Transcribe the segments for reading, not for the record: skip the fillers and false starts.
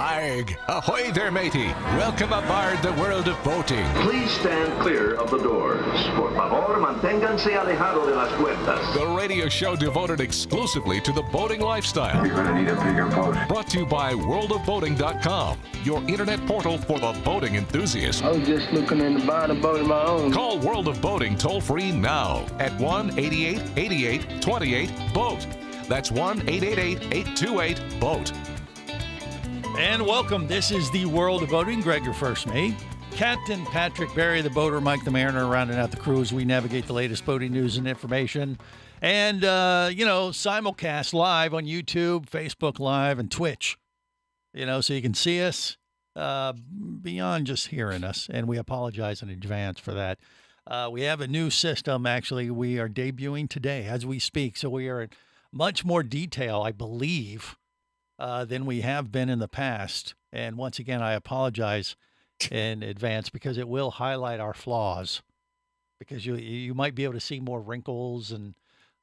Arg! Ahoy there, matey! Welcome aboard the world of boating. Please stand clear of the doors. Por favor, manténganse alejado de las puertas. The radio show devoted exclusively to the boating lifestyle. You're gonna need a bigger boat. Brought to you by worldofboating.com, your internet portal for the boating enthusiast. I was just looking into buying a boat of my own. Call World of Boating toll-free now at 1-8888-28-BOAT. That's 1-888-828-BOAT. And welcome. This is the World of Boating. Greg, your first mate. Captain Patrick Barry, the boater, Mike the Mariner, rounding out the crew as we navigate the latest boating news and information. And, simulcast live on YouTube, Facebook Live, and Twitch. So you can see us beyond just hearing us. And we apologize in advance for that. We have a new system, actually. We are debuting today as we speak. So we are in much more detail, I believe, than we have been in the past. And once again, I apologize in advance because it will highlight our flaws, because you might be able to see more wrinkles and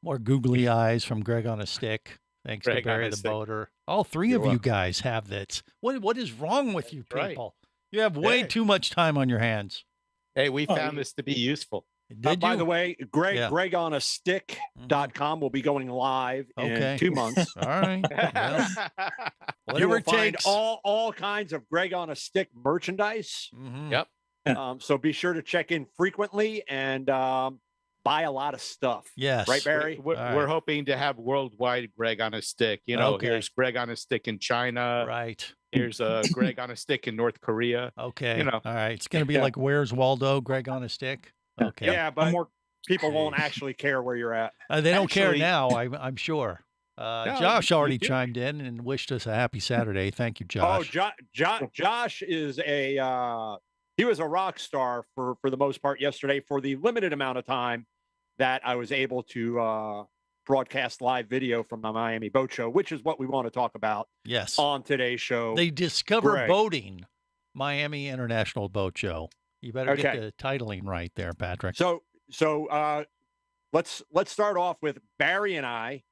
more googly eyes from Greg on a Stick, thanks to Barry the Boater. All three of you guys have this. What is wrong with you people? You have way too much time on your hands. Hey, we found this to be useful. By the way, GregOnAStick.com will be going live in 2 months. All right. Well, You will find takes. all kinds of Greg on a Stick merchandise. Mm-hmm. Yep. So be sure to check in frequently and buy a lot of stuff. Yes. Right, Barry? We're hoping to have worldwide Greg on a Stick. Here's Greg on a Stick in China. Right. Here's Greg on a Stick in North Korea. Okay. All right. It's going to be like Where's Waldo, Greg on a Stick. Okay. Yeah, but more people won't actually care where you're at. They don't care now, I'm sure. No, Josh already you do. chimed in and wished us a happy Saturday. Thank you, Josh. Josh is he was a rock star for the most part yesterday for the limited amount of time that I was able to broadcast live video from the Miami Boat Show, which is what we want to talk about on today's show. They Discover Greg. Boating, Miami International Boat Show. You better get the titling right there, Patrick. So let's start off with Barry and I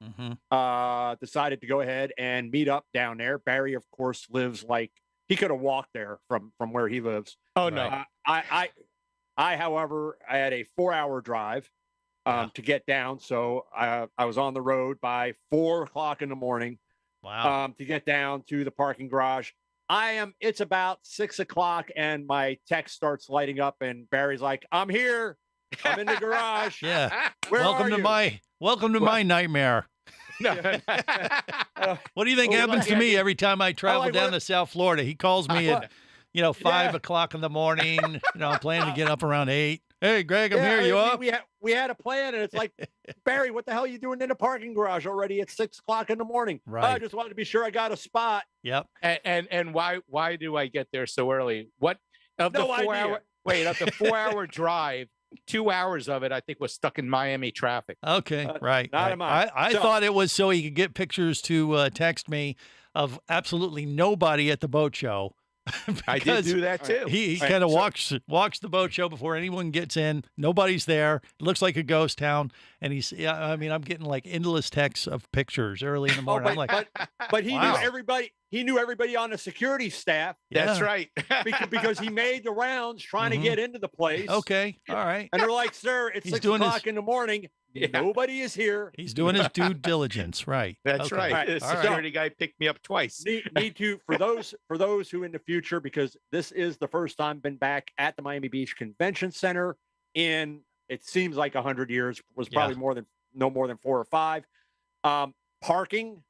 decided to go ahead and meet up down there. Barry, of course, lives he could have walked there from where he lives. Oh no. I however, I had a 4-hour drive to get down. So I was on the road by 4:00 in the morning. Wow. To get down to the parking garage. It's about 6:00 and my text starts lighting up and Barry's like, I'm here. I'm in the garage. Yeah. Welcome to my nightmare. What do you think happens to me every time I travel down to South Florida? He calls me at, 5:00 in the morning. I'm planning to get up around 8. Hey, Greg, I'm here. You up? We had a plan, and it's like, Barry, what the hell are you doing in the parking garage already at 6:00 in the morning? Right. I just wanted to be sure I got a spot. Yep. And why do I get there so early? What of the 4-hour drive? 2 hours of it, I think, was stuck in Miami traffic. Okay, right. I So- thought it was so he could get pictures to text me of absolutely nobody at the boat show. I did do that too. He kind of walks the boat show before anyone gets in. Nobody's there. It looks like a ghost town. And I'm getting like endless texts of pictures early in the morning. I'm like, but he wow. knew everybody. He knew everybody on the security staff. That's right. because he made the rounds trying to get into the place. Okay, all right. And they're like, sir, it's 6:00 in the morning. Yeah. Nobody is here. He's doing his due diligence, right? That's okay. right. The security guy picked me up twice. Need to for those who in the future, because this is the first time been back at the Miami Beach Convention Center in it seems like 100 years, was probably no more than 4 or 5. Parking,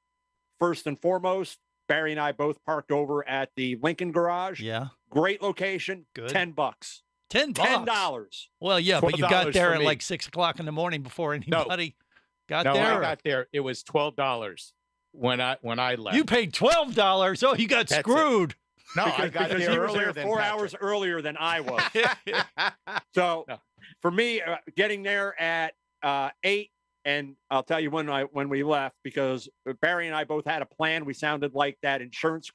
first and foremost. Barry and I both parked over at the Lincoln Garage. Yeah. Great location. Good. $10. $10. Well, yeah, but you got there at like 6:00 in the morning before anybody got there. No, I got there. It was $12 when I left. You paid $12. Oh, you got screwed. No, I got because there he was earlier there than 4 Patrick. hours earlier than I was. So for me, getting there at 8, and I'll tell you when we left, because Barry and I both had a plan. We sounded like that insurance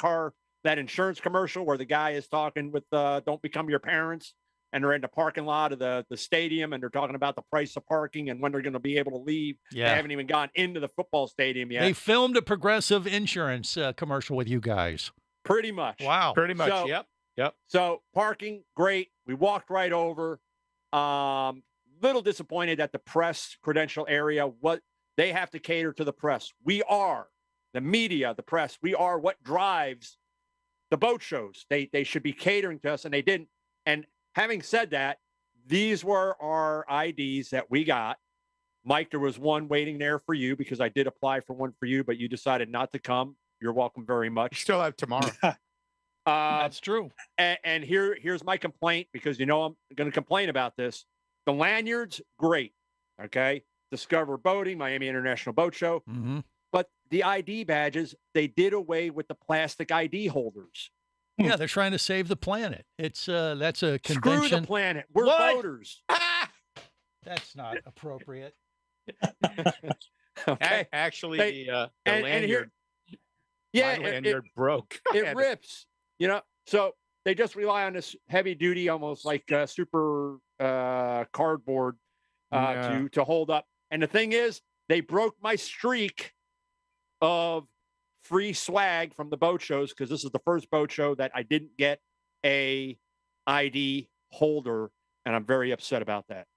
commercial where the guy is talking with "Don't Become Your Parents," and they're in the parking lot of the stadium, and they're talking about the price of parking and when they're going to be able to leave. Yeah. They haven't even gone into the football stadium yet. They filmed a Progressive insurance commercial with you guys. Pretty much. Wow. Pretty much. So- Yep. So parking, great. We walked right over. Little disappointed at the press credential area. What they have to cater to the press. We are the media, the press. We are what drives the boat shows. They should be catering to us, and they didn't. And having said that, these were our IDs that we got. Mike, there was one waiting there for you because I did apply for one for you, but you decided not to come. You're welcome very You much. still have tomorrow. That's true. And here's my complaint, because I'm going to complain about this. The lanyards, great. Okay. Discover Boating, Miami International Boat Show. Mm-hmm. But the ID badges, they did away with the plastic ID holders. Yeah, they're trying to save the planet. It's that's a Screw convention. the planet. We're What? voters. That's not appropriate. Okay. Actually, They- the and lanyard, here, yeah, my lanyard broke. I it had to- rips, so they just rely on this heavy duty, almost like super cardboard Yeah. to hold up. And the thing is, they broke my streak of free swag from the boat shows, because this is the first boat show that I didn't get a ID holder, and I'm very upset about that.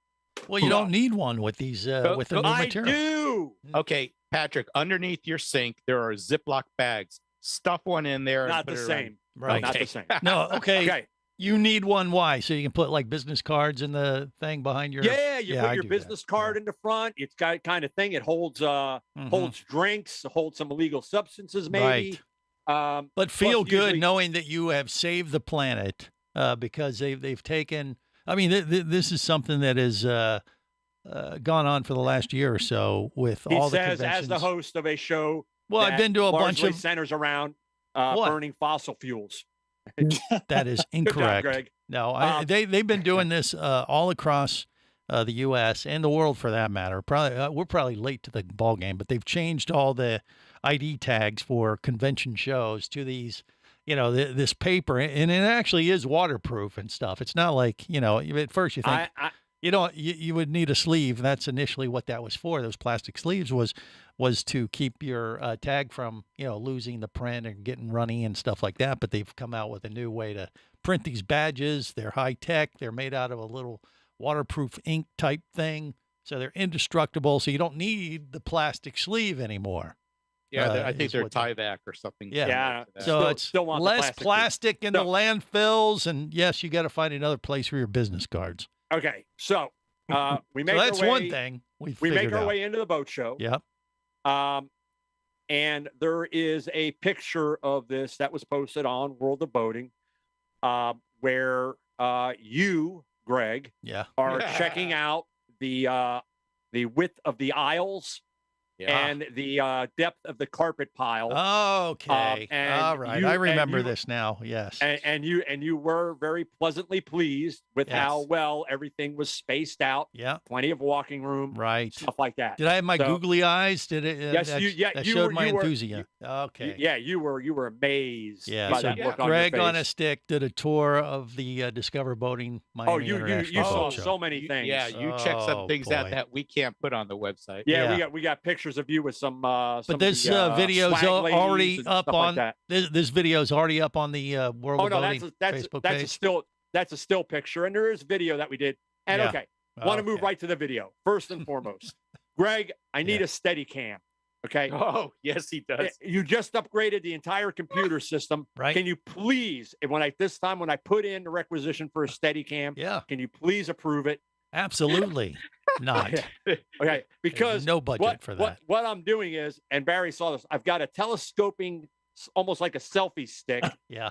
Well, you don't need one with these with the new I material. do. Okay, Patrick, underneath your sink, there are Ziploc bags. Stuff one in there. and Not put the it same. Right. Not the same. No, okay. Okay. You need one. Why? So you can put like business cards in the thing behind your. Yeah, you Yeah, put I your do that. business card in the front. It's got kind of thing. It holds Mhm. holds drinks, holds some illegal substances, maybe. But Plus, feel good usually- knowing that you have saved the planet because they've taken. I mean, this is something that has gone on for the last year or so with He all the says, conventions. as the host of a show, Well, I've that been to a bunch largely of. centers around What? burning fossil fuels. That is Good job, incorrect. Greg. No, Um, they've been doing this all across the U.S. and the world for that matter. Probably we're probably late to the ball game, but they've changed all the ID tags for convention shows to these, this paper, and it actually is waterproof and stuff. It's not like at first you think you would need a sleeve. That's initially what that was for. Those plastic sleeves was to keep your tag from losing the print and getting runny and stuff like that. But they've come out with a new way to print these badges. They're high tech. They're made out of a little waterproof ink type thing, so they're indestructible. So you don't need the plastic sleeve anymore. Yeah, I think is they're what Tyvek or something. Yeah. similar to that. So Still- it's still want the less plastic. plastic in the No. landfills, and yes, you got to find another place for your business cards. Okay, so we make So that's our way, one thing we figured make our out. way into the boat show. Yep. And there is a picture of this that was posted on World of Boating, where you, Greg, Yeah. are checking out the width of the aisles Yeah. and the depth of the carpet pile. Okay. and All right. you- I and remember you- this now. Yes. And you were very pleasantly pleased with how Yes. well everything was spaced out. Yeah. Plenty of walking room, Right. stuff like that. Did I have my So- googly eyes? Did it? Yes, that, that you showed were- my you were- enthusiasm. Okay. Yeah, you were amazed Yeah. by So that look Greg on your on a face. stick did a tour of the Discover Boating Miami Oh, you International saw Boat Show. so many things. Yeah, you check Oh, some things out boy. that we can't put on the website. Yeah, Yeah. we got pictures of you with some. But this video's swag ladies already and up stuff like on that. this video's already up on the World Oh of no, Boating Facebook page. that's a still picture, and there is video that we did. And Yeah. okay, want to move Okay. right to the video first and foremost. Greg, I need Yeah. a steady cam. Okay. Oh, yes, he does. You just upgraded the entire computer system. Right. Can you please, and when I put in the requisition for a steady cam, Yeah. can you please approve it? Absolutely not. Okay, because no budget for that. What I'm doing is, and Barry saw this, I've got a telescoping, almost like a selfie stick, Yeah.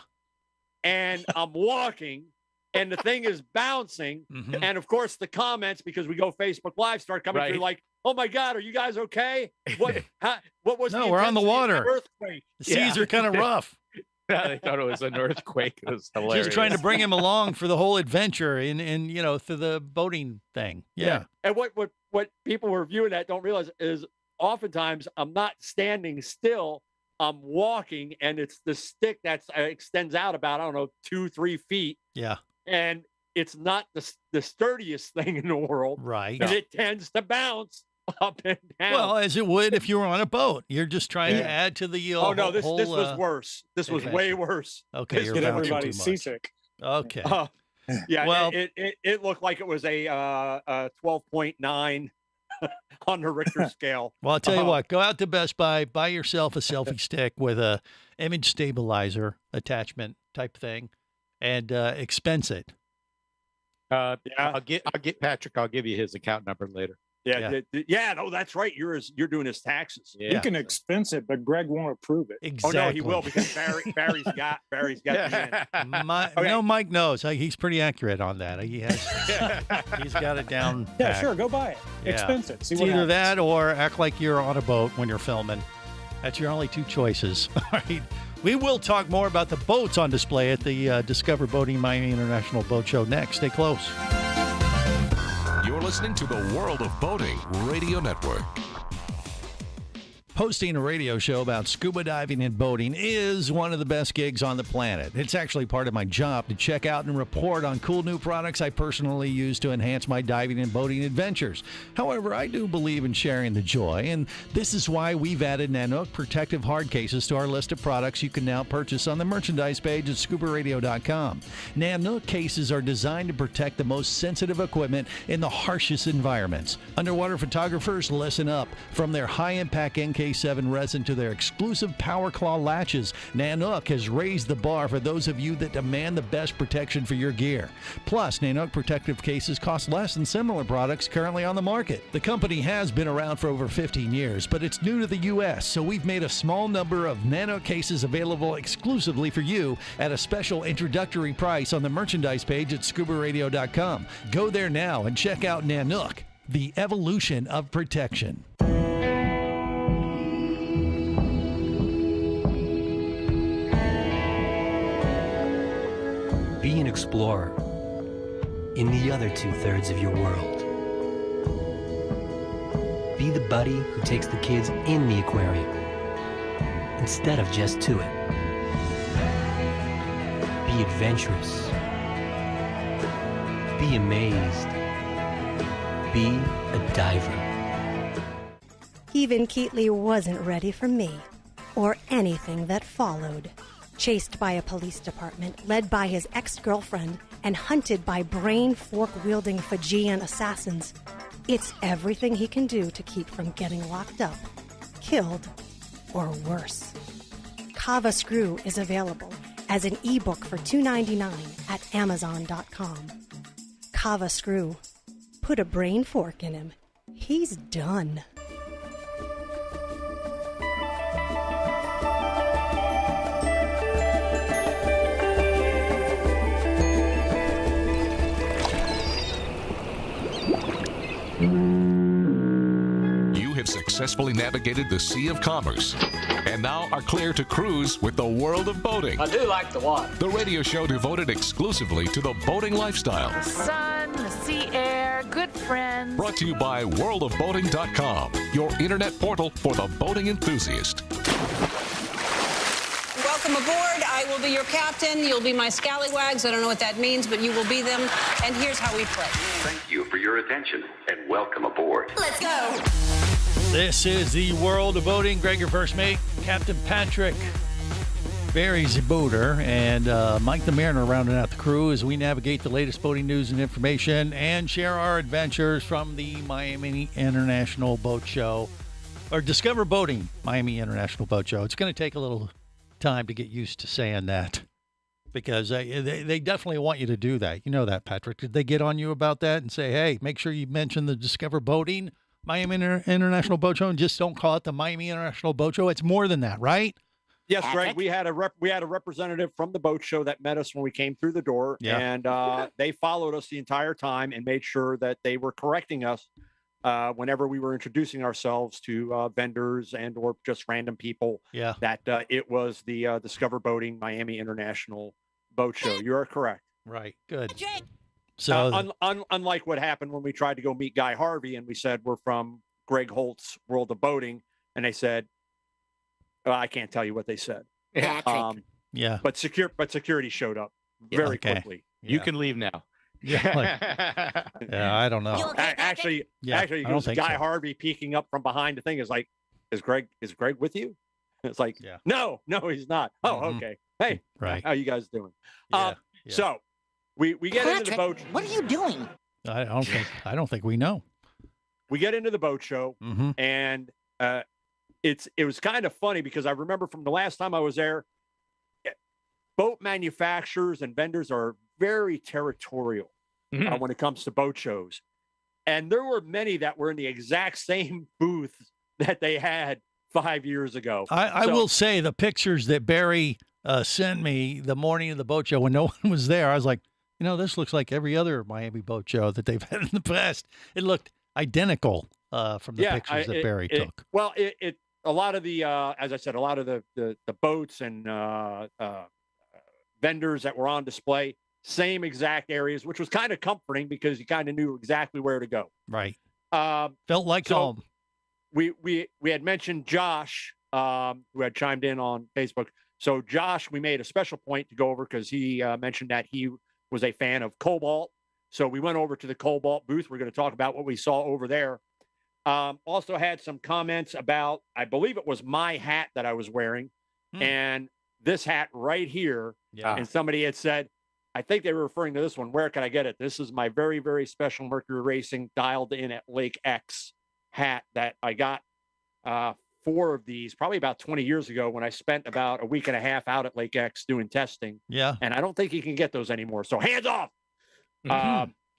and I'm walking, and the thing is bouncing. Mhm. And of course, the comments, because we go Facebook Live, start coming Right. through like, "Oh my God, are you guys okay? What? What was? No, the we're on the intensity of water. Earthquake." The seas Yeah. are kind of rough. They thought it was an earthquake. It was hilarious. Just trying to bring him along for the whole adventure in through the boating thing. Yeah. And what people who are viewing that don't realize is oftentimes I'm not standing still. I'm walking, and it's the stick that extends out about, I don't know, 2-3 feet, Yeah. and it's not the sturdiest thing in the world, Right. and it tends to bounce up and down. Well, as it would if you were on a boat. You're just trying to add to the oh no, this whole, was worse. This was way worse. Okay, This you're was Get bouncing everybody too much. seasick. Okay. Yeah, Well- it looked like it was a 12.9 on the Richter scale. Well, I'll tell you what. Go out to Best Buy, buy yourself a selfie stick with a image stabilizer attachment type thing, and expense it. I'll get Patrick. I'll give you his account number later. Yeah. No, that's right. You're doing his taxes. Yeah. You can expense it, but Greg won't approve it. Exactly. Oh no, he will because Barry's got the end. No, Mike knows. He's pretty accurate on that. He's got it down. Yeah, pat. sure. Go buy it. Yeah. Expense it. See It's what either happens. that or act like you're on a boat when you're filming. That's your only two choices. All right. We will talk more about the boats on display at the Discover Boating Miami International Boat Show next. Stay close. You're listening to the World of Boating Radio Network. Hosting a radio show about scuba diving and boating is one of the best gigs on the planet. It's actually part of my job to check out and report on cool new products I personally use to enhance my diving and boating adventures. However, I do believe in sharing the joy, and this is why we've added Nanook protective hard cases to our list of products you can now purchase on the merchandise page at scubaradio.com. Nanook cases are designed to protect the most sensitive equipment in the harshest environments. Underwater photographers, listen up. From their high-impact NK7 resin to their exclusive Power Claw latches, Nanook has raised the bar for those of you that demand the best protection for your gear. Plus, Nanook protective cases cost less than similar products currently on the market. The company has been around for over 15 years, but it's new to the U.S., so we've made a small number of Nanook cases available exclusively for you at a special introductory price on the merchandise page at scubaradio.com. Go there now and check out Nanook, the evolution of protection. Be an explorer in the other 2/3 of your world. Be the buddy who takes the kids in the aquarium instead of just to it. Be adventurous. Be amazed. Be a diver. Even Keatley wasn't ready for me, or anything that followed. Chased by a police department, led by his ex-girlfriend, and hunted by brain fork-wielding Fijian assassins, it's everything he can do to keep from getting locked up, killed, or worse. Kava Screw is available as an ebook for $2.99 at Amazon.com. Kava Screw. Put a brain fork in him. He's done. You have successfully navigated the Sea of Commerce and now are clear to cruise with the World of Boating. I do like the water. The radio show devoted exclusively to the boating lifestyle. The sun, the sea air, good friends. Brought to you by worldofboating.com, your internet portal for the boating enthusiast. Welcome aboard. I will be your captain. You'll be my scallywags. I don't know what that means, but you will be them. And here's how we play. Thank you for your attention and welcome aboard. Let's go. This is the World of Boating. Greg, your first mate, Captain Patrick, Barry's a boater, and Mike the Mariner rounding out the crew as we navigate the latest boating news and information and share our adventures from the Miami International Boat Show, or Discover Boating Miami International Boat Show. It's going to take a little time to get used to saying that because they definitely want you to do that. You know that, Patrick. Did they get on you about that and say, hey, make sure you mention the Discover Boating Miami International Boat Show and just don't call it the Miami International Boat Show? It's more than that, right? Yes, Greg. We had a representative from the boat show that met us when we came through the door, and they followed us the entire time and made sure that they were correcting us whenever we were introducing ourselves to vendors and or just random people. Yeah, that it was the Discover Boating Miami International Boat Show. You are correct. Right. Good. So unlike what happened when we tried to go meet Guy Harvey and we said we're from Greg Holt's World of Boating, and they said, I can't tell you what they said. Yeah. But security showed up very quickly. You can leave now. Yeah, I don't know. Actually, Yeah, actually, I don't goes think Guy so. Harvey peeking up from behind the thing is like, is Greg with you? It's like, no, he's not. Oh, okay. Hey, Right. how you guys doing? Yeah. So we get into the boat. What are you doing? I don't think we know. We get into the boat show, and it was kind of funny because I remember from the last time I was there, boat manufacturers and vendors are very territorial when it comes to boat shows. And there were many that were in the exact same booth that they had 5 years ago. I will say the pictures that Barry sent me the morning of the boat show when no one was there, I was like, this looks like every other Miami boat show that they've had in the past. It looked identical from the pictures that Barry took. Well, a lot of the, as I said, a lot of the boats and vendors that were on display, same exact areas, which was kind of comforting because you kind of knew exactly where to go. Right. Felt like home. We had mentioned Josh, who had chimed in on Facebook. So Josh, we made a special point to go over because he mentioned that he was a fan of Cobalt. So we went over to the Cobalt booth. We're going to talk about what we saw over there. Also had some comments about, I believe it was my hat that I was wearing, and this hat right here. Yeah. And somebody had said, I think they were referring to this one. Where can I get it? This is my very, very special Mercury Racing dialed in at Lake X hat that I got 4 of these probably about 20 years ago when I spent about a week and a half out at Lake X doing testing. Yeah. And I don't think you can get those anymore. So hands off.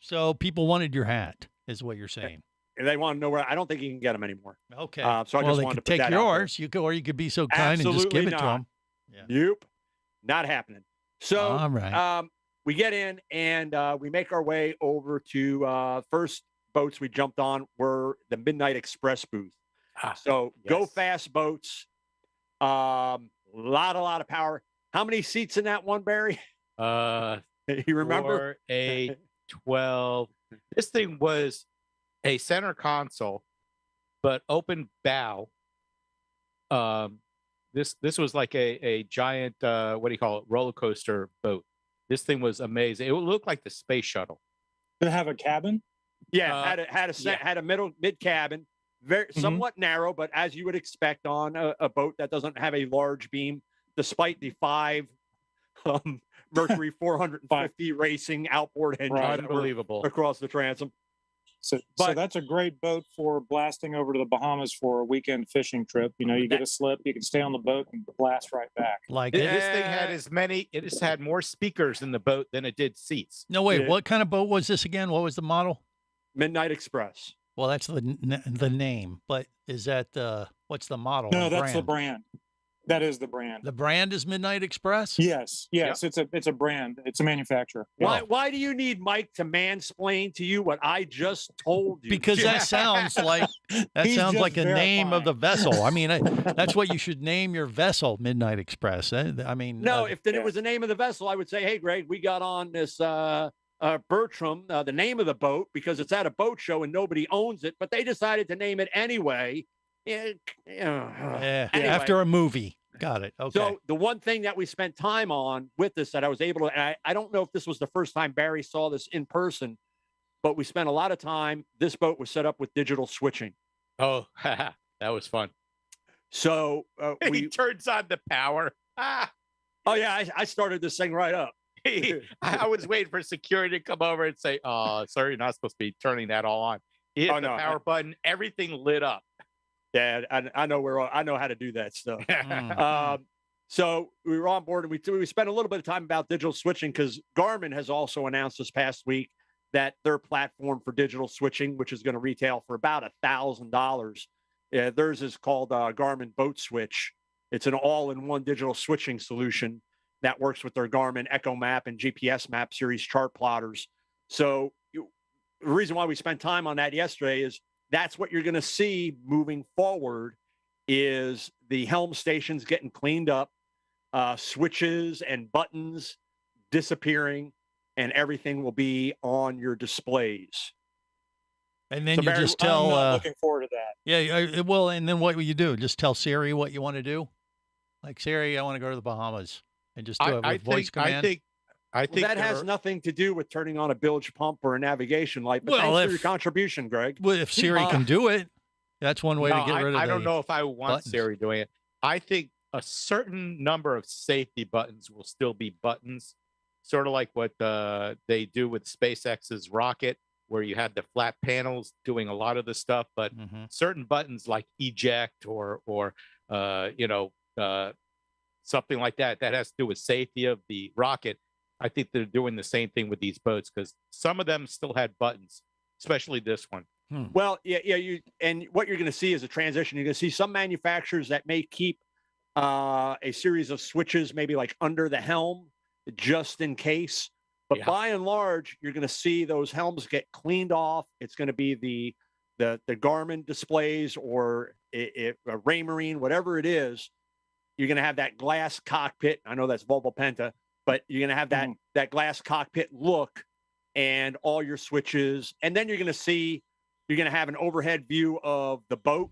So people wanted your hat, is what you're saying. They want to know where. I don't think you can get them anymore. Okay. So I just they wanted could to put take that out yours. You could, or you could be so kind and just give it to them. Yeah. Nope. Not happening. So all right. We get in and we make our way over to first boats we jumped on were the Midnight Express booth. So Go Fast boats. Lot of power. How many seats in that one, Barry? You remember? 4, 8, 12. This thing was a center console, but open bow. This was like a giant what do you call it, roller coaster boat. This thing was amazing. It looked like the space shuttle. Did it have a cabin? Yeah, had a mid cabin, very somewhat narrow, but as you would expect on a boat that doesn't have a large beam, despite the 5 Mercury 450 racing outboard engines. Unbelievable Across the transom. So that's a great boat for blasting over to the Bahamas for a weekend fishing trip. You get a slip, you can stay on the boat and blast right back. Like this thing had it just had more speakers in the boat than it did seats. No, wait, what kind of boat was this again? What was the model? Midnight Express. Well, that's the name, but is that what's the model? No, that's the brand. That is the brand. The brand is Midnight Express? Yes. Yep. It's a brand. It's a manufacturer. Why do you need Mike to mansplain to you what I just told you? Because that sounds like a name of the vessel. I mean, that's what you should name your vessel, Midnight Express. I mean, no, if it was the name of the vessel, I would say, hey, Greg, we got on this Bertram, the name of the boat, because it's at a boat show and nobody owns it, but they decided to name it anyway. Anyway. After a movie. Got it. Okay. So the one thing that we spent time on with this that I was able to, and I don't know if this was the first time Barry saw this in person, but we spent a lot of time. This boat was set up with digital switching. Oh, that was fun. So he turns on the power. Oh yeah, I started this thing right up. I was waiting for security to come over and say, "Oh, sir, you're not supposed to be turning that all on." He hit the power button. Everything lit up. Yeah, I know I know how to do that stuff. So we were on board and we spent a little bit of time about digital switching because Garmin has also announced this past week that their platform for digital switching, which is going to retail for about $1,000. Theirs is called Garmin Boat Switch. It's an all-in-one digital switching solution that works with their Garmin Echo Map and GPS Map series chart plotters. So the reason why we spent time on that yesterday is that's what you're going to see moving forward is the helm stations getting cleaned up, switches and buttons disappearing, and everything will be on your displays. And then you just tell. I'm looking forward to that. Yeah, well, and then what will you do? Just tell Siri what you want to do? Like, Siri, I want to go to the Bahamas, and just do it with voice command? I think that has nothing to do with turning on a bilge pump or a navigation light. But thanks for your contribution, Greg. Well, if Siri can do it, that's one way to get rid of it. I don't know if I want Siri doing it. I think a certain number of safety buttons will still be buttons, sort of like what they do with SpaceX's rocket, where you had the flat panels doing a lot of the stuff. But certain buttons like eject or something like that has to do with safety of the rocket. I think they're doing the same thing with these boats because some of them still had buttons, especially this one. Well, and what you're going to see is a transition. You're going to see some manufacturers that may keep a series of switches, maybe like under the helm, just in case. But by and large, you're going to see those helms get cleaned off. It's going to be the Garmin displays or a Raymarine, whatever it is. You're going to have that glass cockpit. I know that's Volvo Penta, but you're going to have that glass cockpit look and all your switches. And then you're going to have an overhead view of the boat.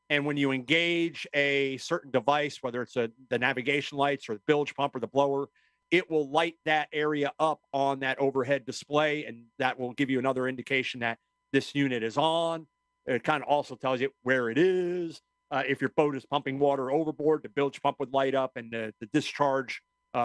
And when you engage a certain device, whether it's the navigation lights or the bilge pump or the blower, it will light that area up on that overhead display. And that will give you another indication that this unit is on. It kind of also tells you where it is. If your boat is pumping water overboard, the bilge pump would light up, and the discharge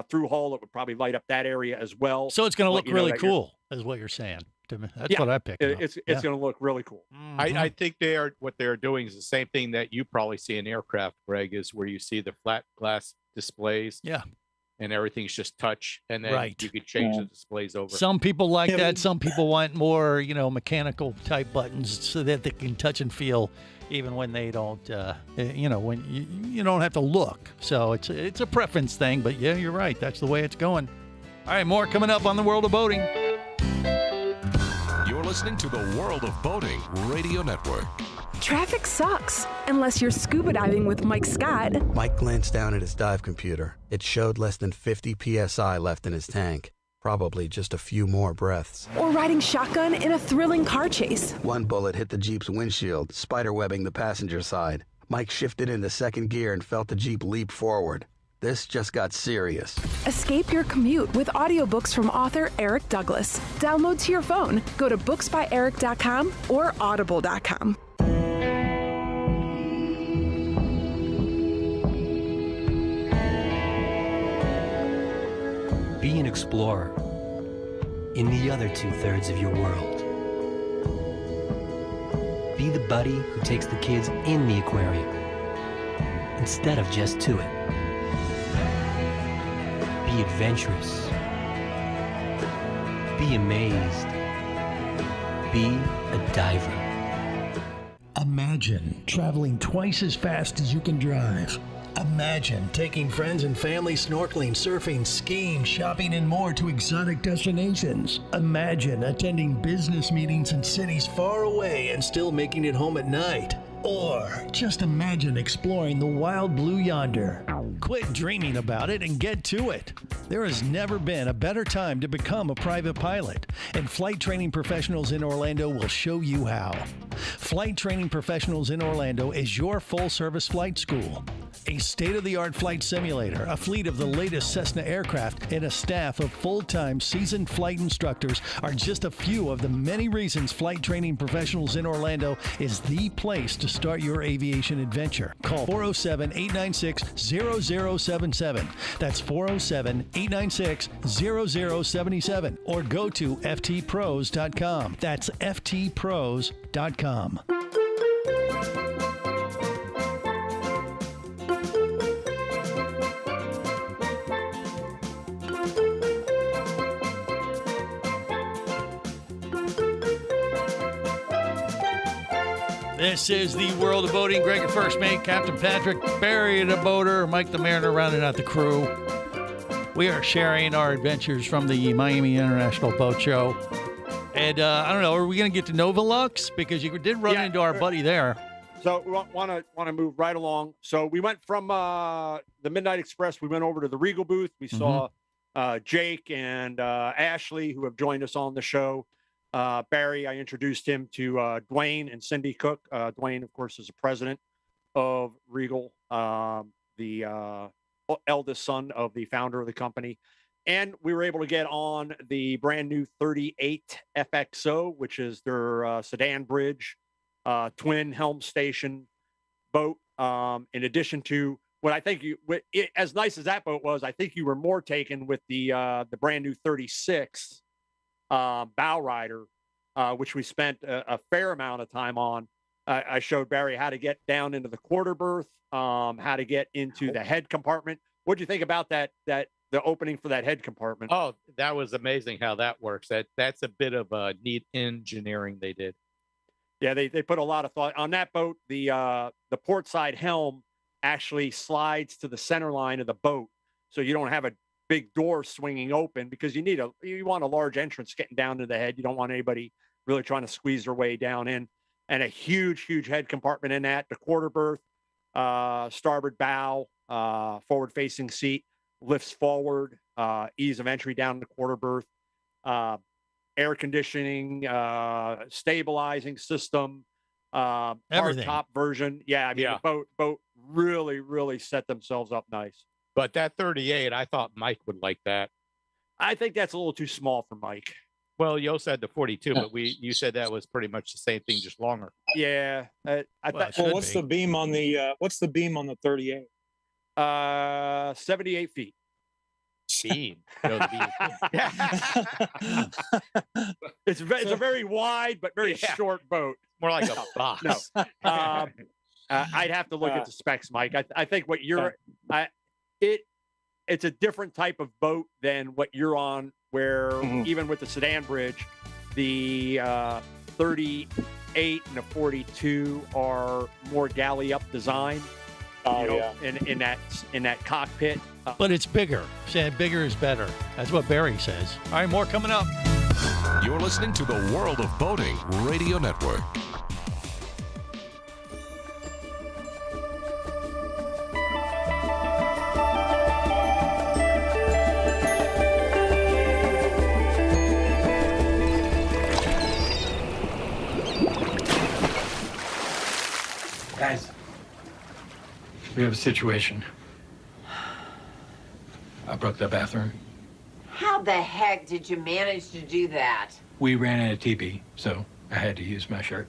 through hull, it would probably light up that area as well. So it's going to look really cool, is what you're saying. That's what I picked up. It's going to look really cool. I think what they're doing is the same thing that you probably see in aircraft, Greg, is where you see the flat glass displays. Yeah. And everything's just touch, and then you could change the displays over. Some people like that. Some people want more, mechanical type buttons so that they can touch and feel even when they don't, when you don't have to look. So it's a preference thing, but yeah, you're right. That's the way it's going. All right, more coming up on the World of Boating. You're listening to the World of Boating Radio Network. Traffic sucks, unless you're scuba diving with Mike Scott. Mike glanced down at his dive computer. It showed less than 50 PSI left in his tank. Probably just a few more breaths. Or riding shotgun in a thrilling car chase. One bullet hit the Jeep's windshield, spiderwebbing the passenger side. Mike shifted into second gear and felt the Jeep leap forward. This just got serious. Escape your commute with audiobooks from author Eric Douglas. Download to your phone. Go to booksbyeric.com or audible.com. Be an explorer in the other 2/3 of your world. Be the buddy who takes the kids in the aquarium instead of just to it. Be adventurous. Be amazed. Be a diver. Imagine traveling twice as fast as you can drive. Imagine taking friends and family snorkeling, surfing, skiing, shopping, and more to exotic destinations. Imagine attending business meetings in cities far away and still making it home at night. Or just imagine exploring the wild blue yonder. Quit dreaming about it and get to it. There has never been a better time to become a private pilot, and Flight Training Professionals in Orlando will show you how. Flight Training Professionals in Orlando is your full-service flight school. A state-of-the-art flight simulator, a fleet of the latest Cessna aircraft, and a staff of full-time seasoned flight instructors are just a few of the many reasons Flight Training Professionals in Orlando is the place to start your aviation adventure. Call 407-896-0077. That's 407-896-0077. Or go to ftpros.com. That's ftpros.com. This is the World of Boating. Greg, your first mate, Captain Patrick, Barry the boater, Mike the mariner, rounding out the crew. We are sharing our adventures from the Miami International Boat Show. And I don't know, are we going to get to Novalux? Because you did run into our buddy there. So we want to move right along. So we went from the Midnight Express. We went over to the Regal booth. We saw Jake and Ashley, who have joined us on the show. Barry, I introduced him to Dwayne and Cindy Cook. Dwayne, of course, is the president of Regal, the eldest son of the founder of the company. And we were able to get on the brand new 38 FXO, which is their sedan bridge, twin helm station boat. In addition to what I think as nice as that boat was, I think you were more taken with the brand new 36 bow rider, which we spent a fair amount of time on. I showed Barry how to get down into the quarter berth, how to get into the head compartment. What do you think about that? The opening for that head compartment? Oh, that was amazing how that works. That's a bit of a neat engineering they did. Yeah, they put a lot of thought on that boat. The port side helm actually slides to the center line of the boat, so you don't have a big door swinging open, because you want a large entrance getting down to the head. You don't want anybody really trying to squeeze their way down in. And a huge head compartment in that. The quarter berth, starboard bow, forward facing seat, lifts forward, ease of entry down the quarter berth, air conditioning, stabilizing system, hard top version. Yeah, I mean, the boat really set themselves up nice. But that 38, I thought Mike would like that. I think that's a little too small for Mike. Well, you also had the 42, but you said that was pretty much the same thing, just longer. Yeah, what's the beam on the 38? 78 feet. Beam. No, the beam. It's a very wide but very short boat. More like a box. No, I'd have to look at the specs, Mike. I think what it's a different type of boat than what you're on, where even with the sedan bridge, the 38 and the 42 are more galley up design. In that cockpit. But it's bigger. Saying bigger is better. That's what Barry says. All right, more coming up. You're listening to the World of Boating Radio Network. Guys, we have a situation. I broke the bathroom. How the heck did you manage to do that? We ran out of TP, so I had to use my shirt.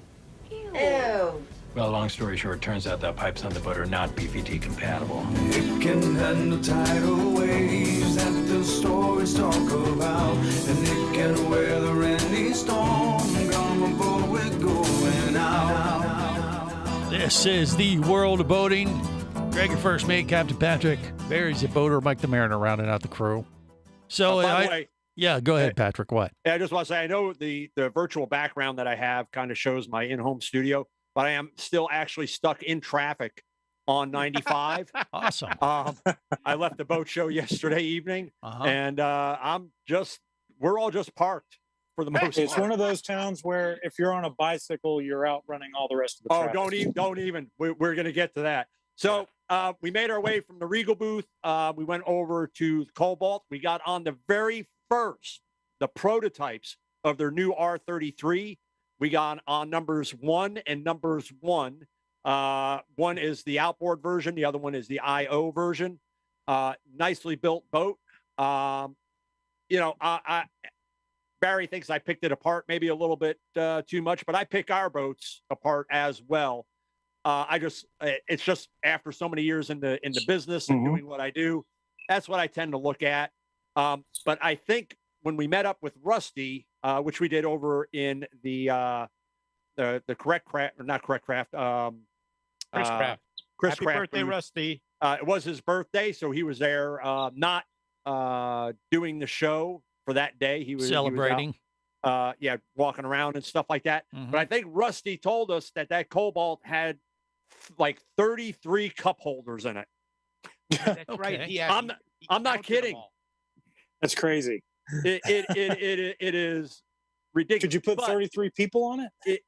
Ew. Well, long story short, turns out that pipes on the boat are not BVT compatible. It can handle tidal waves that the stories talk about, and it can weather any storm. Come aboard, we're going out. This is the World of Boating. Greg, your first mate, Captain Patrick. Barry's a boater, Mike the Mariner, rounding out the crew. So, by the way, yeah, go ahead, Patrick. What? I just want to say, I know the virtual background that I have kind of shows my in-home studio, but I am still actually stuck in traffic on 95. Awesome. I left the boat show yesterday evening, and we're all just parked for the most part. It's one of those towns where if you're on a bicycle, you're outrunning all the rest of the traffic. Don't even. We're going to get to that. So we made our way from the Regal booth. We went over to Cobalt. We got on the very first, the prototypes of their new R33. We got on numbers 1 and numbers 1. One is the outboard version. The other one is the IO version. Nicely built boat. Barry thinks I picked it apart maybe a little bit too much, but I pick our boats apart as well. It's just after so many years in the business and doing what I do, that's what I tend to look at. But I think when we met up with Rusty, which we did over in the Correct Craft, or not Correct Craft, Chris Craft. Happy birthday, booth. Rusty. It was his birthday, so he was there, not doing the show for that day. He was celebrating. Walking around and stuff like that. But I think Rusty told us that Cobalt had like 33 cup holders in it. That's right. I'm not kidding. That's crazy. It is ridiculous. Could you put 33 people on it?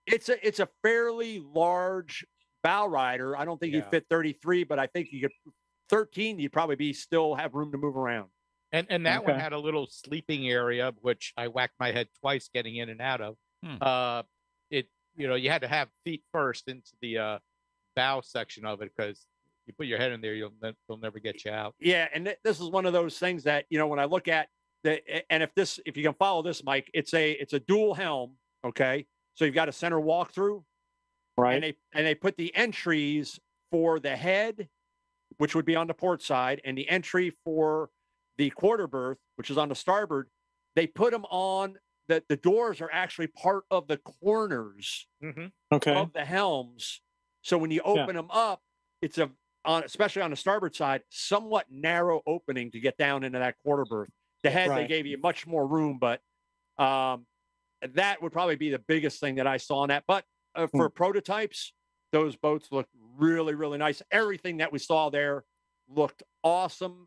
It's a fairly large bow rider. I don't think you'd fit 33, but I think you could 13. You'd probably still have room to move around. And that one had a little sleeping area, which I whacked my head twice getting in and out of. You had to have feet first into the bow section of it, because You put your head in there, they'll never get you out. Yeah, and this is one of those things that when I look at and if you can follow this, Mike, it's a dual helm. Okay, so you've got a center walkthrough, right? And they put the entries for the head, which would be on the port side, and the entry for the quarter berth, which is on the starboard. They put them on the doors are actually part of the corners of the helms. So when you open them up, it's especially on the starboard side, somewhat narrow opening to get down into that quarter berth. The head, they gave you much more room, but that would probably be the biggest thing that I saw in that. But for prototypes, those boats look really, really nice. Everything that we saw there looked awesome,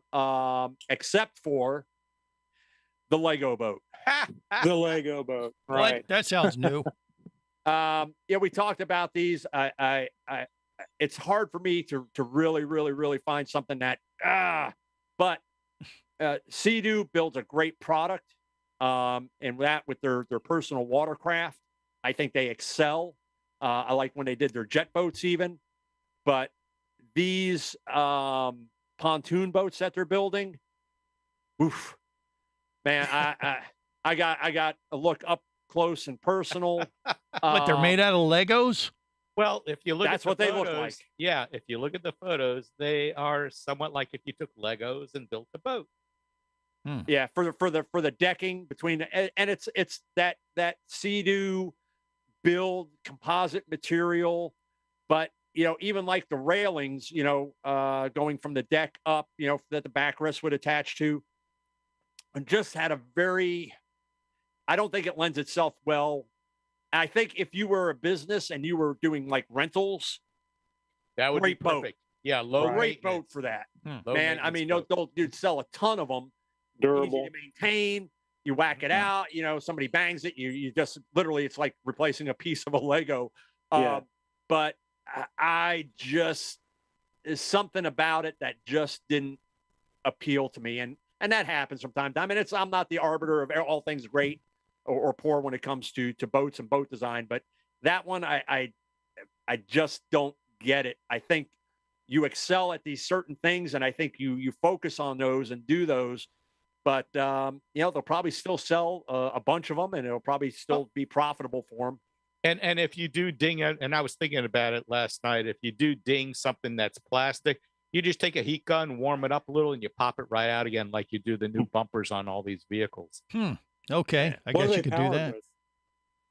except for the Lego boat. The Lego boat, right? What? That sounds new. Yeah, we talked about these. It's hard for me to really, really, really find something that but Sea-Doo builds a great product, and that with their personal watercraft, I think they excel. I like when they did their jet boats even, but these pontoon boats that they're building, oof, man, I got a look up close and personal. What, they're made out of Legos? Well, if you look That's at what the they photos, look like. Yeah, if you look at the photos, they are somewhat like if you took Legos and built a boat. Yeah, for the decking between and it's that Sea-Doo build composite material, but even like the railings, going from the deck up, that the backrest would attach to, and just had a very, I don't think it lends itself well. I think if you were a business and you were doing like rentals, that would be perfect. Boat. Yeah, great boat for that. Low Man, I mean, you'd sell a ton of them. Durable. Easy to maintain. You whack it out. Somebody bangs it. You just literally, it's like replacing a piece of a Lego. But I just, there's something about it that just didn't appeal to me, and that happens from time to time. And I'm not the arbiter of all things great or poor when it comes to boats and boat design, but that one I just don't get it. I think you excel at these certain things, and I think you focus on those and do those. But they'll probably still sell a bunch of them, and it'll probably still be profitable for them. And if you do ding it, and I was thinking about it last night, if you do ding something that's plastic, you just take a heat gun, warm it up a little, and you pop it right out again, like you do the new bumpers on all these vehicles. Okay, I guess you could do that.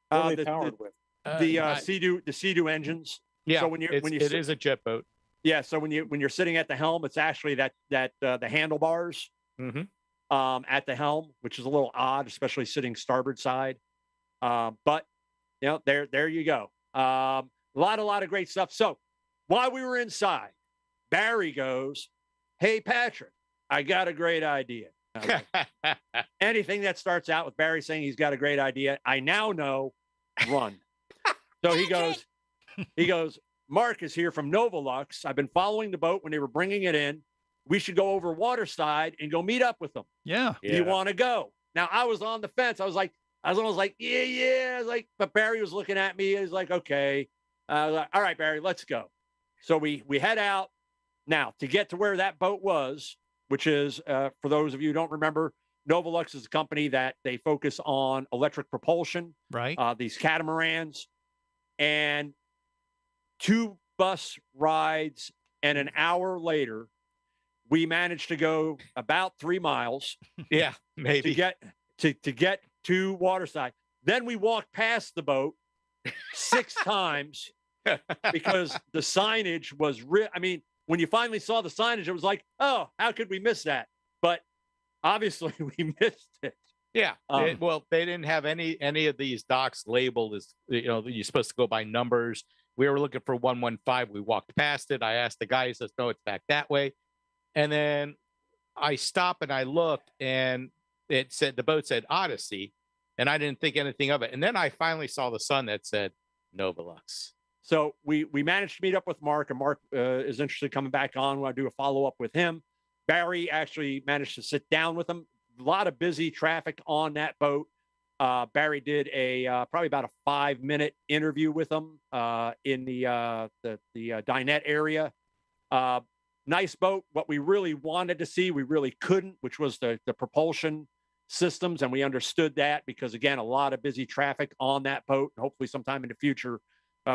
What are they powered with? The Sea-Doo engines. Yeah, so it is a jet boat. Yeah, so when you're sitting at the helm, it's actually that the handlebars at the helm, which is a little odd, especially sitting starboard side. But there you go. A lot of great stuff. So while we were inside, Barry goes, "Hey Patrick, I got a great idea." Anything that starts out with Barry saying he's got a great idea, I now know, run. So he goes, "Mark is here from Novolux. I've been following the boat when they were bringing it in. We should go over waterside and go meet up with them. Yeah. Do you want to go?" Now I was on the fence. I was almost like, yeah. I was like, but Barry was looking at me. He was like, okay. I was like, all right, Barry, let's go. So we head out. Now to get to where that boat was, which is, for those of you who don't remember, Novolux is a company that they focus on electric propulsion, right? These catamarans, and 2 bus rides, and an hour later, we managed to go about 3 miles. Yeah, maybe to get to waterside. Then we walked past the boat 6 times because the signage was I mean, when you finally saw the signage, it was like, oh, how could we miss that? But obviously we missed it. Yeah. Well, they didn't have any of these docks labeled as, you're supposed to go by numbers. We were looking for 115. We walked past it. I asked the guy, he says, no, it's back that way. And then I stopped and I looked, and the boat said Odyssey, and I didn't think anything of it. And then I finally saw the sign that said Novolux. So we managed to meet up with Mark, and Mark is interested in coming back on. We'll do a follow-up with him. Barry actually managed to sit down with him. A lot of busy traffic on that boat. Barry did probably about a 5-minute interview with him in the dinette area. nice boat. What we really wanted to see, we really couldn't, which was the propulsion systems. And we understood that because, again, a lot of busy traffic on that boat. And hopefully sometime in the future,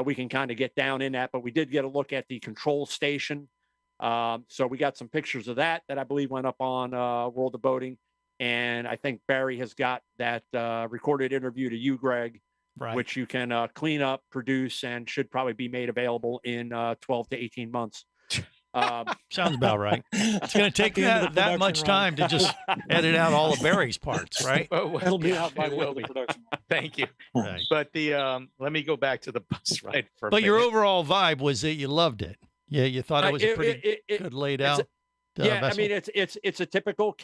we can kind of get down in that. But we did get a look at the control station. So we got some pictures of that I believe went up on World of Boating. And I think Barry has got that recorded interview to you, Greg, which you can clean up, produce, and should probably be made available in 12 to 18 months. Sounds about right. It's going to take that much time to just edit out all of Barry's parts, right? It'll be out by the will end of the production. Thank you. Right. But let me go back to the bus ride for a But minute. your overall vibe was that you loved it. Yeah, you thought it was a pretty good laid out. Yeah, vessel. I mean, it's a typical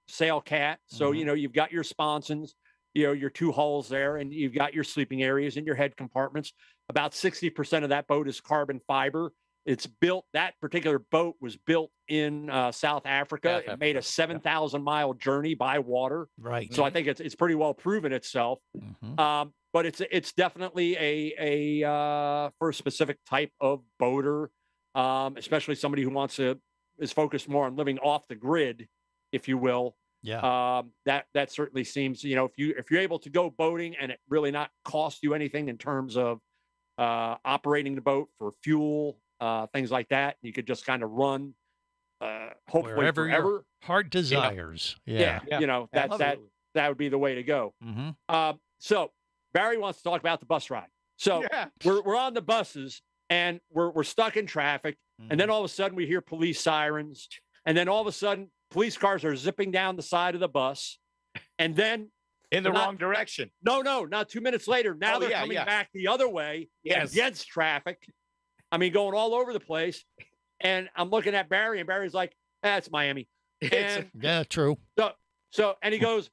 sail cat. So, you've got your sponsons, your two hulls there, and you've got your sleeping areas and your head compartments. About 60% of that boat is carbon fiber. It's built, that particular boat was built in South Africa. It made a 7,000-mile journey by water. Right. So I think it's pretty well proven itself. But it's definitely a for a specific type of boater, especially somebody who is focused more on living off the grid, if you will. Yeah. That certainly seems, if you're able to go boating and it really not cost you anything in terms of operating the boat for fuel, things like that, you could just kind of run hopefully wherever forever. your heart desires. Yeah. That would be the way to go. So Barry wants to talk about the bus ride. So we're on the buses and we're stuck in traffic. And then all of a sudden we hear police sirens. And then all of a sudden police cars are zipping down the side of the bus. And then in the wrong direction. No, not 2 minutes later. Now they're coming back the other way against traffic. I mean, going all over the place. And I'm looking at Barry, and Barry's like, that's Miami. And yeah, true. So, and he goes,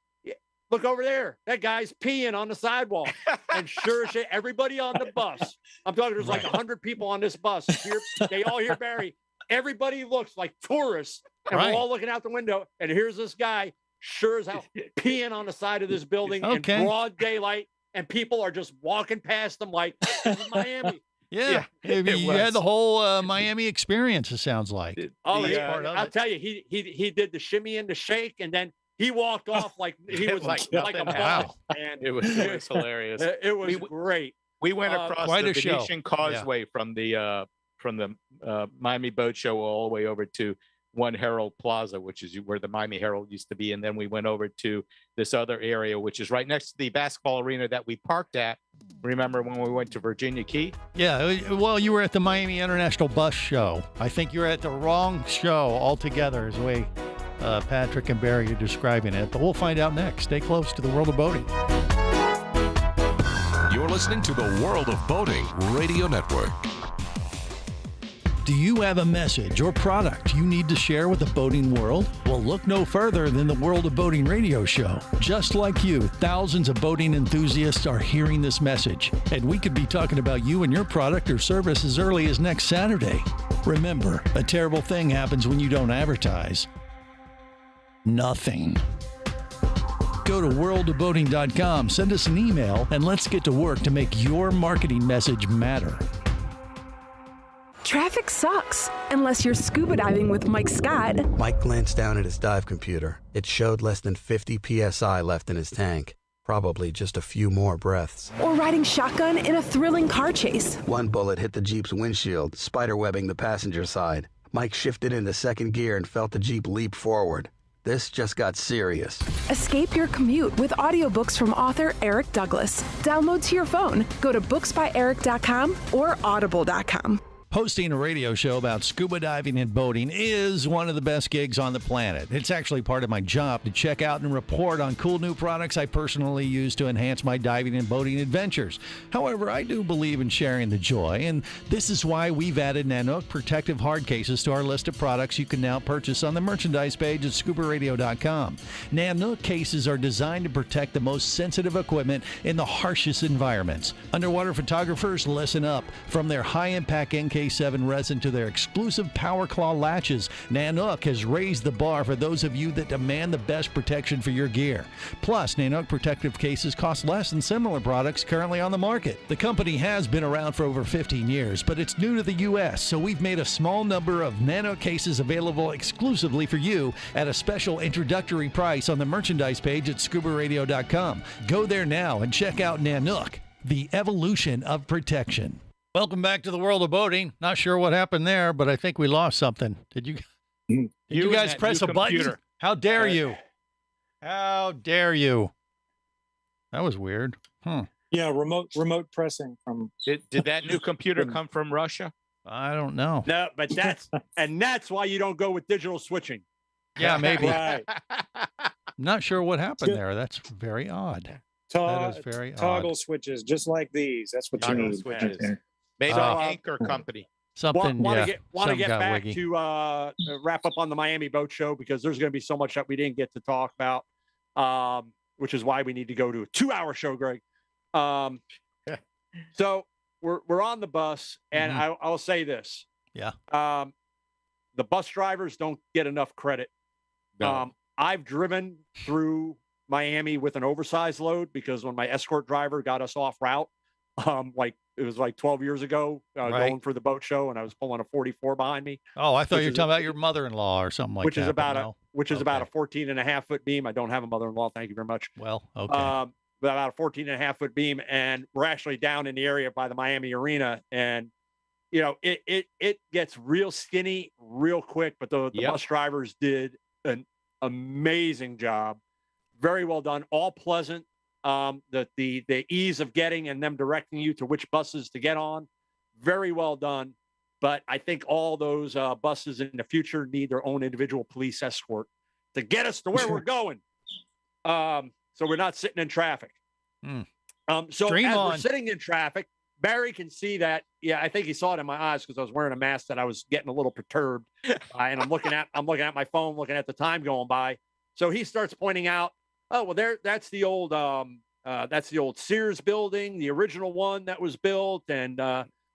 look over there. That guy's peeing on the sidewalk. And sure as shit, everybody on the bus, I'm talking, there's like 100 people on this bus. They all hear Barry. Everybody looks like tourists. And we're all looking out the window. And here's this guy, sure as hell, peeing on the side of this building in broad daylight. And people are just walking past them like, this is Miami. Yeah. You had the whole Miami experience, it sounds like. I'll tell you, he did the shimmy and the shake, and then he walked off like he was like a boss. And it was hilarious. It was great. We went across the Venetian Causeway from the Miami Boat Show all the way over to One Herald Plaza, which is where the Miami Herald used to be. And then we went over to this other area, which is right next to the basketball arena that we parked at. Remember when we went to Virginia Key? Yeah, well, you were at the Miami International Bus Show. I think you're at the wrong show altogether, is the way Patrick and Barry are describing it. But we'll find out next. Stay close to the World of Boating. You're listening to the World of Boating Radio Network. Do you have a message or product you need to share with the boating world? Well, look no further than the World of Boating radio show. Just like you, thousands of boating enthusiasts are hearing this message, and we could be talking about you and your product or service as early as next Saturday. Remember, a terrible thing happens when you don't advertise. Nothing. Go to worldofboating.com, send us an email, and let's get to work to make your marketing message matter. Traffic sucks, unless you're scuba diving with Mike Scott. Mike glanced down at his dive computer. It showed less than 50 psi left in his tank. Probably just a few more breaths. Or riding shotgun in a thrilling car chase. One bullet hit the Jeep's windshield, spiderwebbing the passenger side. Mike shifted into second gear and felt the Jeep leap forward. This just got serious. Escape your commute with audiobooks from author Eric Douglas. Download to your phone. Go to booksbyeric.com or audible.com. Hosting a radio show about scuba diving and boating is one of the best gigs on the planet. It's actually part of my job to check out and report on cool new products I personally use to enhance my diving and boating adventures. However, I do believe in sharing the joy, and this is why we've added Nanook protective hard cases to our list of products you can now purchase on the merchandise page at scubaradio.com. Nanook cases are designed to protect the most sensitive equipment in the harshest environments. Underwater photographers, listen up. From their high-impact NK A7 resin to their exclusive Power Claw latches, Nanook has raised the bar for those of you that demand the best protection for your gear. Plus, Nanook protective cases cost less than similar products currently on the market. The company has been around for over 15 years, but it's new to the U.S., so we've made a small number of Nanook cases available exclusively for you at a special introductory price on the merchandise page at scubaradio.com. Go there now and check out Nanook, the evolution of protection. Welcome back to the world of boating. Not sure what happened there, but I think we lost something. Did you guys press a button? How dare you? How dare you? That was weird. Yeah, remote pressing from. Did that new computer come from Russia? I don't know. No, but that's why you don't go with digital switching. Yeah, maybe. Right. I'm not sure what happened there. That's very odd. That is very toggle odd. switches, just like these. That's what Toggle you need. switches. Maybe an anchor company. Something. Want to something get got back wiggy. to wrap up on the Miami Boat Show, because there's going to be so much that we didn't get to talk about, which is why we need to go to a 2-hour show, Greg. So we're on the bus, and I'll say this. Yeah. The bus drivers don't get enough credit. No. I've driven through Miami with an oversized load because when my escort driver got us off route, it was like 12 years ago, going for the boat show, and I was pulling a 44 behind me. Oh, I thought you were talking about your mother-in-law or something like which that. is about no. about a 14.5-foot beam. I don't have a mother-in-law. Thank you very much. Well, okay. But about a 14.5-foot beam, and we're actually down in the area by the Miami Arena, and it gets real skinny real quick. But the bus drivers did an amazing job. Very well done. All pleasant. The ease of getting and them directing you to which buses to get on. Very well done. But I think all those buses in the future need their own individual police escort to get us to where we're going. So we're not sitting in traffic. So Dream as on. we're sitting in traffic, Barry can see that. Yeah, I think he saw it in my eyes because I was wearing a mask that I was getting a little perturbed. And I'm looking at my phone, looking at the time going by. So he starts pointing out, oh, well, that's the old Sears building, the original one that was built, and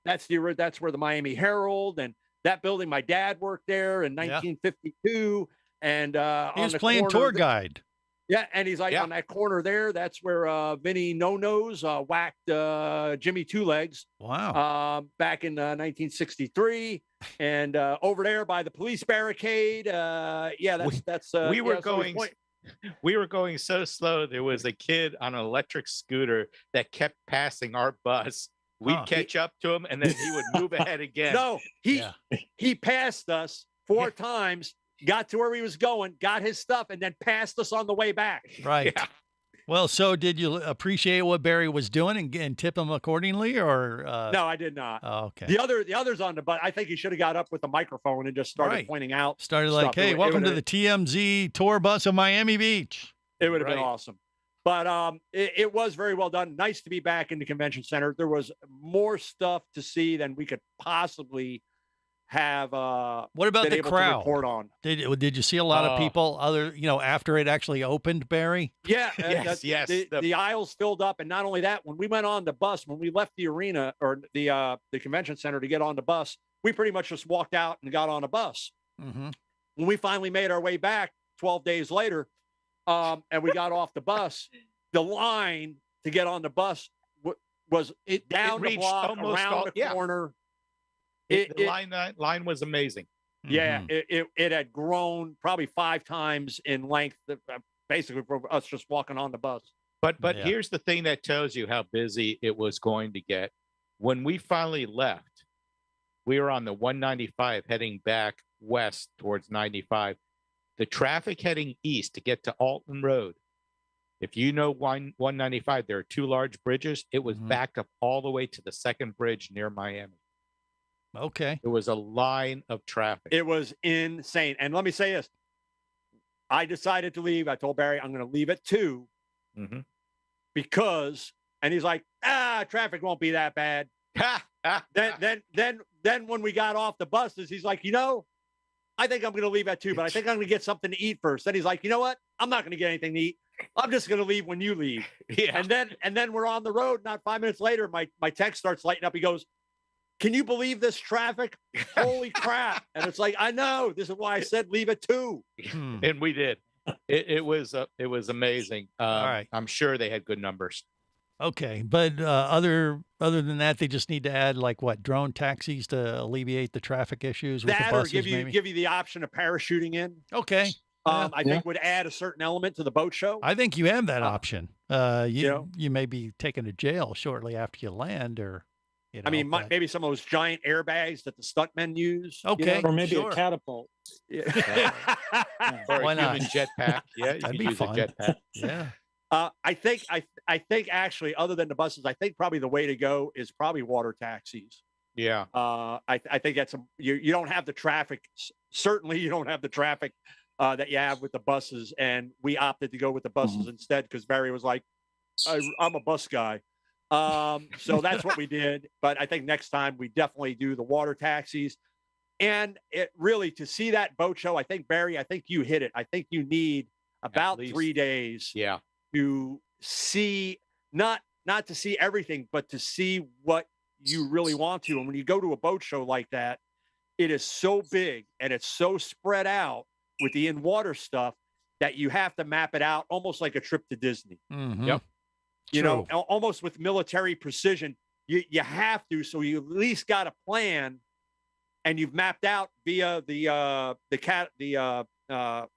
that's where the Miami Herald, and that building. My dad worked there in 1952, and he was playing tour guide. Yeah, and he's like on that corner there. That's where Vinny No Nose whacked Jimmy Two Legs. Wow. Back in 1963, and over there by the police barricade. That's. We were going so slow. There was a kid on an electric scooter that kept passing our bus. We'd catch up to him, and then he would move ahead again. No, he passed us 4 times. Got to where he was going, got his stuff, and then passed us on the way back. Right. Yeah. Well, so did you appreciate what Barry was doing and tip him accordingly, or? No, I did not. Oh, okay. The others on the bus, I think he should have got up with the microphone and just started pointing out. Started like, hey, welcome to the TMZ tour bus of Miami Beach. It would have been awesome. But it was very well done. Nice to be back in the convention center. There was more stuff to see than we could possibly have what about been the able crowd? To report on. Did you see a lot of people after it actually opened, Barry? Yeah, yes. The aisles filled up, and not only that, when we went on the bus, when we left the arena or the convention center to get on the bus, we pretty much just walked out and got on a bus. Mm-hmm. When we finally made our way back 12 days later, and we got off the bus, the line to get on the bus was down the block, around the corner. The line was amazing. Yeah, it had grown probably 5 times in length, basically for us just walking on the bus. But here's the thing that tells you how busy it was going to get. When we finally left, we were on the 195 heading back west towards 95. The traffic heading east to get to Alton Road, if you know 195, there are 2 large bridges. It was backed up all the way to the second bridge near Miami. Okay. There was a line of traffic. It was insane. And let me say this. I decided to leave. I told Barry, I'm going to leave at 2 because, and he's like, traffic won't be that bad. Then when we got off the buses, he's like, I think I'm going to leave at 2, but I think I'm going to get something to eat first. Then he's like, you know what? I'm not going to get anything to eat. I'm just going to leave when you leave. Yeah. And then we're on the road. Not 5 minutes later, my text starts lighting up. He goes, can you believe this traffic? Holy crap. And it's like, I know. This is why I said leave at 2. And we did. It was amazing. All right. I'm sure they had good numbers. Okay, but other than that, they just need to add like what, drone taxis to alleviate the traffic issues with the That buses, or maybe? give you the option of parachuting in. Okay. I think would add a certain element to the boat show. I think you have that option. You may be taken to jail shortly after you land, or you know. I mean, maybe some of those giant airbags that the stuntmen use. Okay, or maybe a catapult. Yeah. Or Why a not? human jetpack. Yeah, you That'd could be use fun. a jetpack. Yeah. I think actually, other than the buses, I think probably the way to go is probably water taxis. Yeah. I think that's you don't have the traffic. Certainly, you don't have the traffic that you have with the buses, and we opted to go with the buses instead because Barry was like, "I'm a bus guy," so that's what we did. But I think next time we definitely do the water taxis, and it really to see that boat show. I think Barry, I think you hit it. I think you need about 3 days. Yeah. To see not to see everything, but to see what you really want to. And when you go to a boat show like that, it is so big and it's so spread out with the in-water stuff that you have to map it out almost like a trip to Disney. Mm-hmm. Yep. You know, almost with military precision. You have to, so you at least got a plan, and you've mapped out via the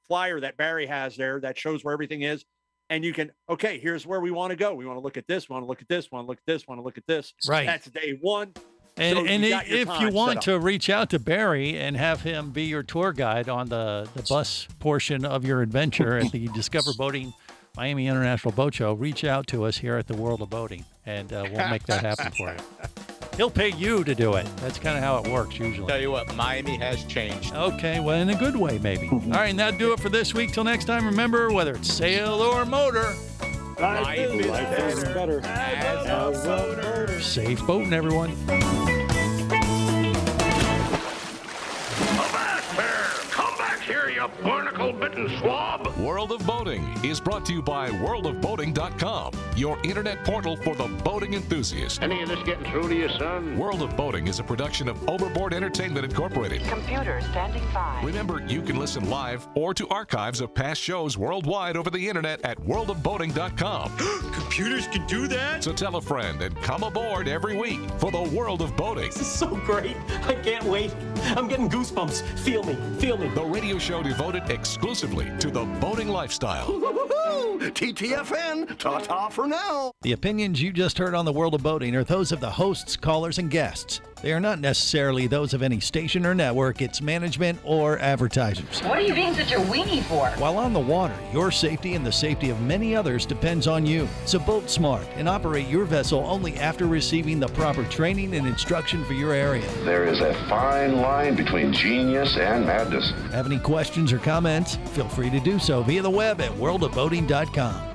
flyer that Barry has there that shows where everything is. And you can, okay, here's where we want to go. We want to look at this, want to look at this, want to look at this, want to look at this. Right. That's day 1. And, So if you want to reach out to Barry and have him be your tour guide on the bus portion of your adventure at the Discover Boating Miami International Boat Show, reach out to us here at the World of Boating, and we'll make that happen for you. He'll pay you to do it. That's kind of how it works usually. Tell you what, Miami has changed. Okay, well, in a good way, maybe. All right, and that'll do it for this week. Till next time, remember, whether it's sail or motor, Life is better as a motor. Safe boating, everyone. Come back here, you barnacle-bitten swab! World of Boating is brought to you by worldofboating.com, your internet portal for the boating enthusiast. Any of this getting through to you, son? World of Boating is a production of Overboard Entertainment Incorporated. Computer standing by. Remember, you can listen live or to archives of past shows worldwide over the internet at worldofboating.com. Computers can do that? So tell a friend and come aboard every week for the World of Boating. This is so great. I can't wait. I'm getting goosebumps. Feel me. Feel me. The radio show devoted exclusively to the boating lifestyle. TTFN, ta-ta for now. The opinions you just heard on the World of Boating are those of the hosts, callers, and guests. They are not necessarily those of any station or network, its management, or advertisers. What are you being such a weenie for? While on the water, your safety and the safety of many others depends on you. So boat smart and operate your vessel only after receiving the proper training and instruction for your area. There is a fine line between genius and madness. Have any questions or comments? Feel free to do so via the web at worldofboating.com.